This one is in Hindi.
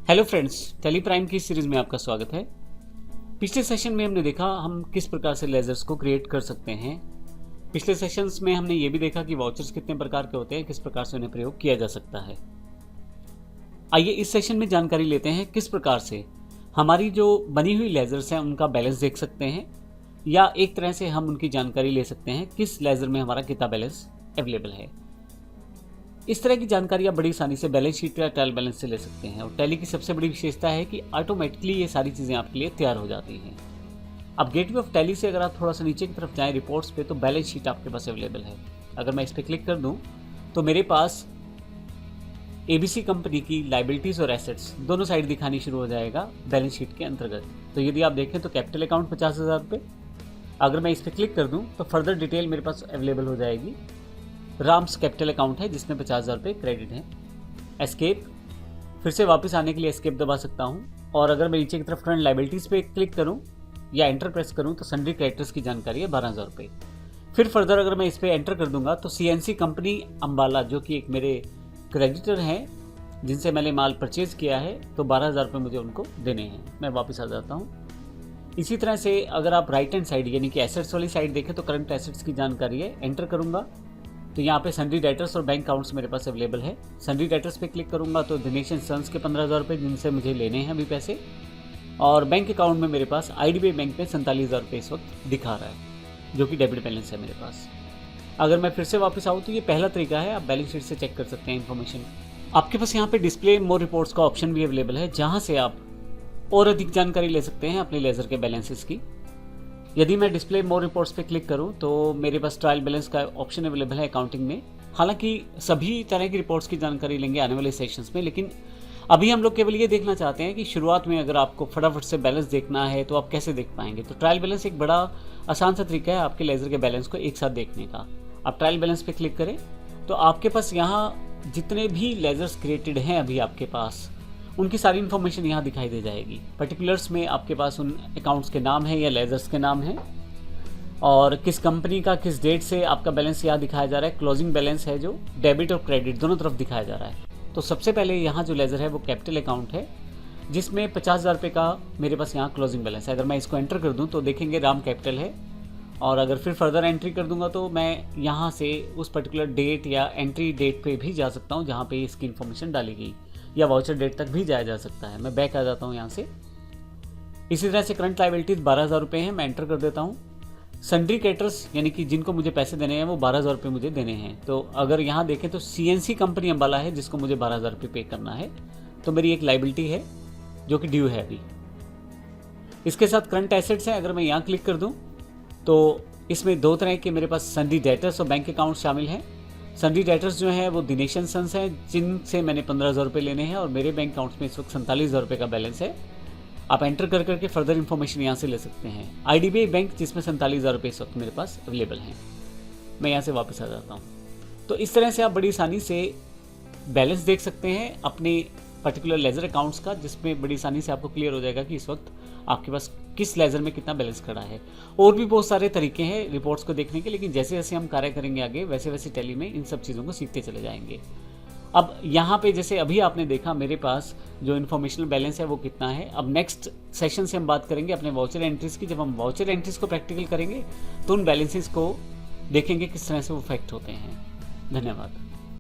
हेलो फ्रेंड्स, टेली प्राइम की सीरीज में आपका स्वागत है। पिछले सेशन में हमने देखा हम किस प्रकार से लेजर्स को क्रिएट कर सकते हैं। पिछले सेशंस में हमने ये भी देखा कि वाउचर्स कितने प्रकार के होते हैं, किस प्रकार से उन्हें प्रयोग किया जा सकता है। आइए इस सेशन में जानकारी लेते हैं किस प्रकार से हमारी जो बनी हुई लेजर्स हैं उनका बैलेंस देख सकते हैं, या एक तरह से हम उनकी जानकारी ले सकते हैं किस लेजर में हमारा कितना बैलेंस अवेलेबल है। इस तरह की जानकारी आप बड़ी आसानी से बैलेंस शीट या ट्रायल बैलेंस से ले सकते हैं। और टैली की सबसे बड़ी विशेषता है कि ऑटोमेटिकली ये सारी चीज़ें आपके लिए तैयार हो जाती हैं। अब गेटवे ऑफ टैली से अगर आप थोड़ा सा नीचे की तरफ जाएं रिपोर्ट्स पे, तो बैलेंस शीट आपके पास अवेलेबल है। अगर मैं इस पर क्लिक कर दूं तो मेरे पास एबीसी कंपनी की लाइबिलिटीज़ और एसेट्स दोनों साइड दिखानी शुरू हो जाएगा बैलेंस शीट के अंतर्गत। तो यदि आप देखें तो कैपिटल अकाउंट 50,000 रुपये, अगर मैं इस पर क्लिक कर दूँ तो फर्दर डिटेल मेरे पास अवेलेबल हो जाएगी। राम्स कैपिटल अकाउंट है जिसमें 50,000 रुपये क्रेडिट है। एस्केप, फिर से वापस आने के लिए एस्केप दबा सकता हूँ। और अगर मैं नीचे की तरफ करंट लाइबिलिटीज़ पे क्लिक करूँ या एंटर प्रेस करूँ तो सन्ड्री क्रेडिटर्स की जानकारी है 12,000 रुपये। फिर फर्दर अगर मैं इस पर एंटर कर दूंगा तो सीएनसी कंपनी अम्बाला, जो कि एक मेरे क्रेडिटर हैं जिनसे मैंने माल परचेज किया है, तो 12,000 रुपये मुझे उनको देने हैं। मैं वापस आ जाता हूँ। इसी तरह से अगर आप राइट हैंड साइड यानी कि एसेट्स वाली साइड देखें तो करंट एसेट्स की जानकारी है। एंटर करूँगा तो यहाँ पे सन्ड्री डेटर्स और बैंक अकाउंट्स मेरे पास अवेलेबल है। सन्ड्री डेटर्स पे क्लिक करूँगा तो दिनेश एंड सन्स के 15,000 रुपये जिनसे मुझे लेने हैं अभी पैसे, और बैंक अकाउंट में मेरे पास आईडीबीआई बैंक में 47,000 रुपये इस वक्त दिखा रहा है, जो कि डेबिट बैलेंस है मेरे पास। अगर मैं फिर से वापस आऊँ तो ये पहला तरीका है, आप बैलेंस शीट से चेक कर सकते हैं इन्फॉर्मेशन। आपके पास यहाँ पे डिस्प्ले मोर रिपोर्ट्स का ऑप्शन भी अवेलेबल है, जहाँ से आप और अधिक जानकारी ले सकते हैं अपने लेजर के बैलेंसेस की। यदि मैं डिस्प्ले मोर रिपोर्ट्स पे क्लिक करूं तो मेरे पास ट्रायल बैलेंस का ऑप्शन अवेलेबल है अकाउंटिंग में। हालांकि सभी तरह की रिपोर्ट्स की जानकारी लेंगे आने वाले सेशंस में, लेकिन अभी हम लोग केवल ये देखना चाहते हैं कि शुरुआत में अगर आपको फटाफट से बैलेंस देखना है तो आप कैसे देख पाएंगे। तो ट्रायल बैलेंस एक बड़ा आसान सा तरीका है आपके लेजर के बैलेंस को एक साथ देखने का। आप ट्रायल बैलेंस पे क्लिक करें तो आपके पास यहाँ जितने भी लेजर्स क्रिएटेड हैं अभी आपके पास, उनकी सारी इन्फॉर्मेशन यहाँ दिखाई दे जाएगी। पर्टिकुलर्स में आपके पास उन अकाउंट्स के नाम है या लेजर्स के नाम हैं, और किस कंपनी का किस डेट से आपका बैलेंस यहाँ दिखाया जा रहा है। क्लोजिंग बैलेंस है जो डेबिट और क्रेडिट दोनों तरफ दिखाया जा रहा है। तो सबसे पहले यहाँ जो लेजर है वो कैपिटल अकाउंट है, जिसमें 50,000 रुपये का मेरे पास यहाँ क्लोजिंग बैलेंस है। अगर मैं इसको एंटर कर दूँ तो देखेंगे राम कैपिटल है, और अगर फिर फर्दर एंट्री कर दूंगा तो मैं यहाँ से उस पर्टिकुलर डेट या एंट्री डेट पे भी जा सकता हूँ जहाँ पे इसकी इन्फॉर्मेशन डाली गई, या वाउचर डेट तक भी जाया जा सकता है। मैं बैक आ जाता हूँ यहाँ से। इसी तरह से करंट लायबिलिटीज 12,000 रुपये हैं, मैं एंटर कर देता हूँ। सन्ड्री क्रेडिटर्स यानी कि जिनको मुझे पैसे देने हैं वो 12,000 रुपये मुझे देने हैं। तो अगर यहाँ देखें तो सीएनसी कंपनी अम्बाला है जिसको मुझे 12,000 रुपये पे करना है, तो मेरी एक लायबिलिटी है जो कि ड्यू है अभी। इसके साथ करंट एसेट्स हैं, अगर मैं यहाँ क्लिक कर दूँ तो इसमें दो तरह के मेरे पास सन्ड्री डेटर्स और बैंक अकाउंट शामिल हैं। सन्ड्री डेटर्स जो है वो दिनेश एंड सन्स हैं जिनसे मैंने 15,000 रुपये लेने हैं, और मेरे बैंक अकाउंट्स में इस वक्त 47,000 रुपये का बैलेंस है। आप एंटर कर करके फर्दर इन्फॉर्मेशन यहाँ से ले सकते हैं। आईडीबीआई बैंक जिसमें 47,000 रुपये इस वक्त मेरे पास अवेलेबल हैं। मैं यहाँ से वापस आ जाता हूँ। तो इस तरह से आप बड़ी आसानी से बैलेंस देख सकते हैं अपने पर्टिकुलर लेजर अकाउंट्स का, जिसमें बड़ी आसानी से आपको क्लियर हो जाएगा कि इस वक्त आपके पास किस लेजर में कितना बैलेंस खड़ा है। और भी बहुत सारे तरीके हैं रिपोर्ट्स को देखने के, लेकिन जैसे जैसे हम कार्य करेंगे आगे वैसे वैसे टैली में इन सब चीज़ों को सीखते चले जाएंगे। अब यहाँ पे जैसे अभी आपने देखा मेरे पास जो इन्फॉर्मेशनल बैलेंस है वो कितना है। अब नेक्स्ट सेशन से हम बात करेंगे अपने वाउचर एंट्रीज की। जब हम वाउचर एंट्रीज को प्रैक्टिकल करेंगे तो उन बैलेंसेस को देखेंगे किस तरह से वो इफेक्ट होते हैं। धन्यवाद।